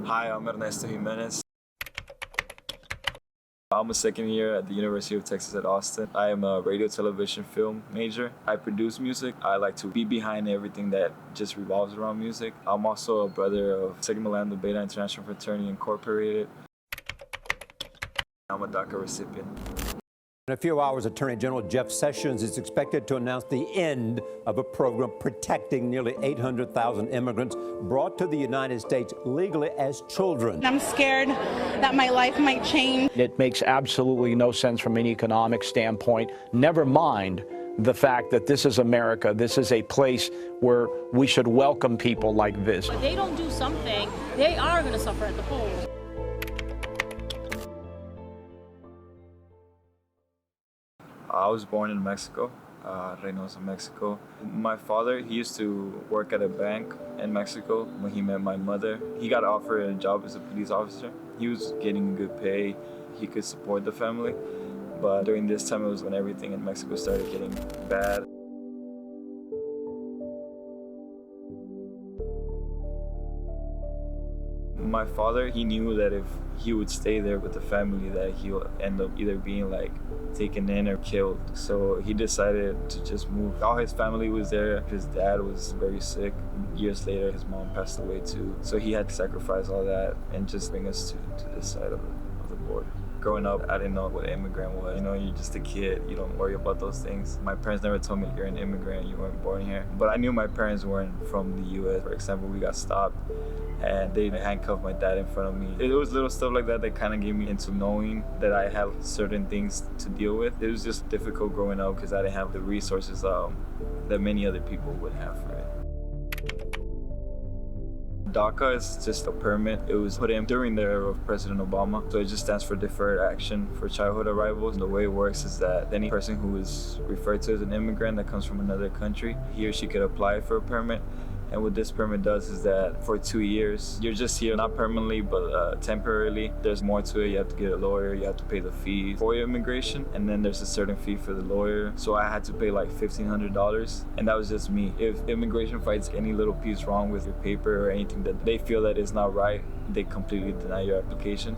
Hi, I'm Ernesto Jimenez. I'm a second year at the University of Texas at Austin. I am a radio, television, film major. I produce music. I like to be behind everything that just revolves around music. I'm also a brother of Sigma Lambda Beta International Fraternity Incorporated. I'm a DACA recipient. In a few hours, Attorney General Jeff Sessions is expected to announce the end of a program protecting nearly 800,000 immigrants brought to the United States legally as children. I'm scared that my life might change. It makes absolutely no sense from an economic standpoint, never mind the fact that this is America. This is a place where we should welcome people like this. If they don't do something, they are going to suffer at the polls. I was born in Mexico, Reynosa, Mexico. My father, he used to work at a bank in Mexico when he met my mother. He got offered a job as a police officer. He was getting good pay. He could support the family. But during this time, it was when everything in Mexico started getting bad. My father, he knew that if he would stay there with the family, that he'll end up either being like taken in or killed. So he decided to just move. All his family was there. His dad was very sick. Years later, his mom passed away too. So he had to sacrifice all that and just bring us to this side of the border. Growing up, I didn't know what an immigrant was. You know, you're just a kid. You don't worry about those things. My parents never told me you're an immigrant, you weren't born here. But I knew my parents weren't from the U.S. For example, we got stopped and they handcuffed my dad in front of me. It was little stuff like that that kind of gave me into knowing that I have certain things to deal with. It was just difficult growing up because I didn't have the resources that many other people would have for it. DACA is just a permit. It was put in during the era of President Obama. So it just stands for Deferred Action for Childhood Arrivals. The way it works is that any person who is referred to as an immigrant that comes from another country, he or she could apply for a permit. And what this permit does is that for 2 years, you're just here, not permanently, but temporarily. There's more to it. You have to get a lawyer. You have to pay the fee for your immigration. And then there's a certain fee for the lawyer. So I had to pay like $1,500. And that was just me. If immigration finds any little piece wrong with your paper or anything that they feel that is not right, they completely deny your application.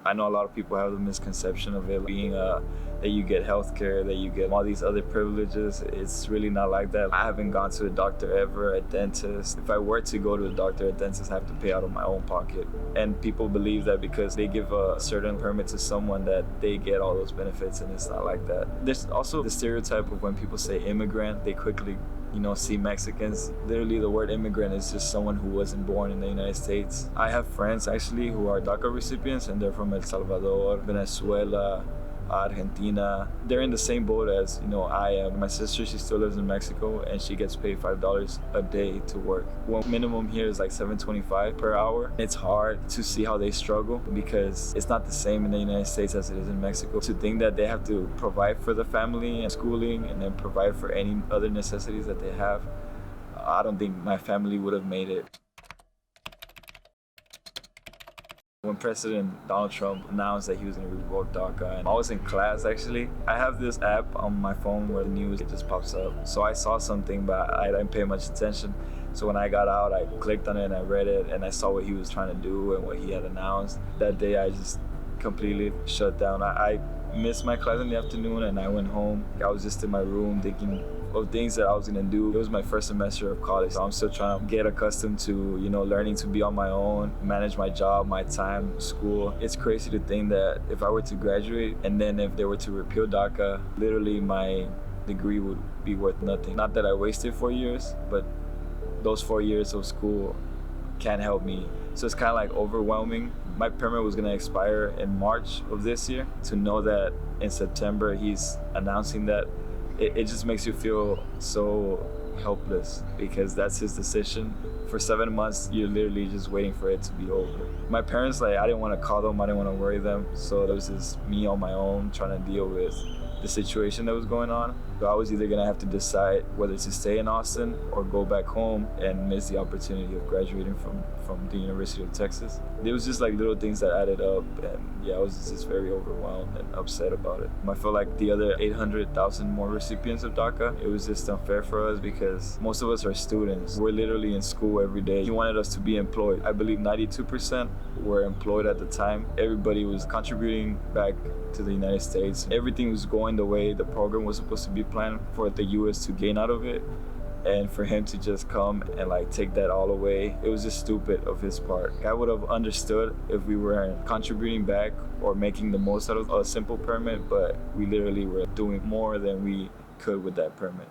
I know a lot of people have the misconception of it being that you get healthcare, that you get all these other privileges. It's really not like that. I haven't gone to a doctor ever, a dentist. If I were to go to a doctor, a dentist, I have to pay out of my own pocket. And people believe that because they give a certain permit to someone that they get all those benefits, and it's not like that. There's also the stereotype of when people say immigrant, they quickly see Mexicans. Literally, the word immigrant is just someone who wasn't born in the United States. I have friends actually who are DACA recipients, and they're from El Salvador, Venezuela, Argentina. They're in the same boat as I am. My sister, she still lives in Mexico, and she gets paid $5 a day to work. Well, minimum here is like $7.25 per hour. It's hard to see how they struggle because it's not the same in the United States as it is in Mexico. To think that they have to provide for the family and schooling and then provide for any other necessities that they have, I don't think my family would have made it. When President Donald Trump announced that he was going to revoke DACA, and I was in class actually, I have this app on my phone where the news just pops up. So I saw something, but I didn't pay much attention. So when I got out, I clicked on it and I read it, and I saw what he was trying to do and what he had announced. That day, I just completely shut down. I missed my class in the afternoon, and I went home. I was just in my room thinking of things that I was gonna do. It was my first semester of college, so I'm still trying to get accustomed to, learning to be on my own, manage my job, my time, school. It's crazy to think that if I were to graduate and then if they were to repeal DACA, literally my degree would be worth nothing. Not that I wasted 4 years, but those 4 years of school can't help me. So it's kind of like overwhelming. My permit was gonna expire in March of this year. To know that in September he's announcing that, it just makes you feel so helpless because that's his decision. For 7 months, you're literally just waiting for it to be over. My parents, I didn't want to call them, I didn't want to worry them. So it was just me on my own trying to deal with the situation that was going on. So I was either gonna have to decide whether to stay in Austin or go back home and miss the opportunity of graduating from the University of Texas. There was just like little things that added up, and yeah, I was just very overwhelmed and upset about it. I feel like the other 800,000 more recipients of DACA, it was just unfair for us because most of us are students. We're literally in school every day. He wanted us to be employed. I believe 92% were employed at the time. Everybody was contributing back to the United States. Everything was going the way the program was supposed to be planned for the US to gain out of it. And for him to just come and like take that all away, it was just stupid of his part. I would have understood if we were contributing back or making the most out of a simple permit, but we literally were doing more than we could with that permit.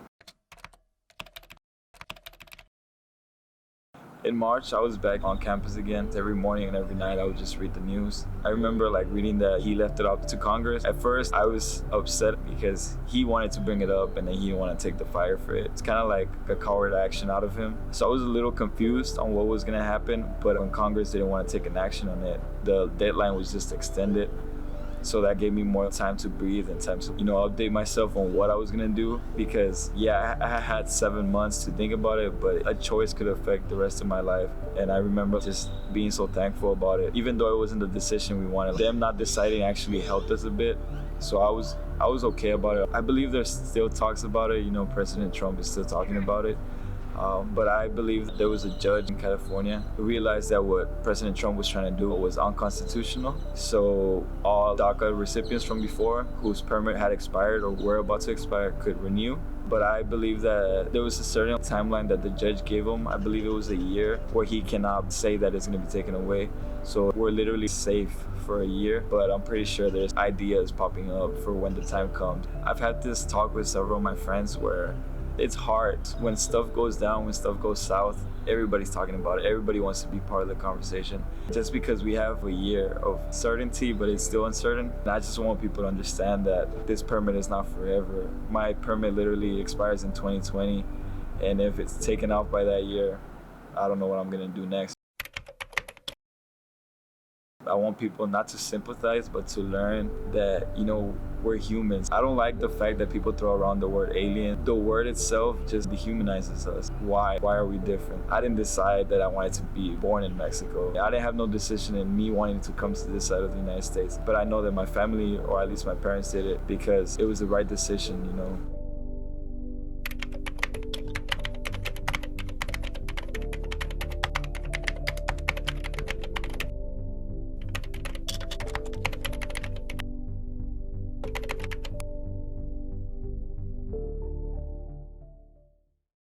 In March, I was back on campus again. Every morning and every night, I would just read the news. I remember like reading that he left it up to Congress. At first, I was upset because he wanted to bring it up and then he didn't want to take the fire for it. It's kind of like a coward action out of him. So I was a little confused on what was gonna happen, but when Congress didn't want to take an action on it, the deadline was just extended. So that gave me more time to breathe and time to, update myself on what I was gonna do. Because yeah, I had 7 months to think about it, but a choice could affect the rest of my life. And I remember just being so thankful about it. Even though it wasn't the decision we wanted, them not deciding actually helped us a bit. So I was okay about it. I believe there's still talks about it. President Trump is still talking about it. But I believe there was a judge in California who realized that what President Trump was trying to do was unconstitutional. So all DACA recipients from before whose permit had expired or were about to expire could renew. But I believe that there was a certain timeline that the judge gave him. I believe it was a year where he cannot say that it's going to be taken away. So we're literally safe for a year, but I'm pretty sure there's ideas popping up for when the time comes. I've had this talk with several of my friends where it's hard when stuff goes down, when stuff goes south. Everybody's talking about it. Everybody wants to be part of the conversation. Just because we have a year of certainty, but it's still uncertain. And I just want people to understand that this permit is not forever. My permit literally expires in 2020. And if it's taken off by that year, I don't know what I'm gonna do next. I want people not to sympathize, but to learn that, we're humans. I don't like the fact that people throw around the word alien. The word itself just dehumanizes us. Why? Why are we different? I didn't decide that I wanted to be born in Mexico. I didn't have no decision in me wanting to come to this side of the United States. But I know that my family, or at least my parents, did it because it was the right decision,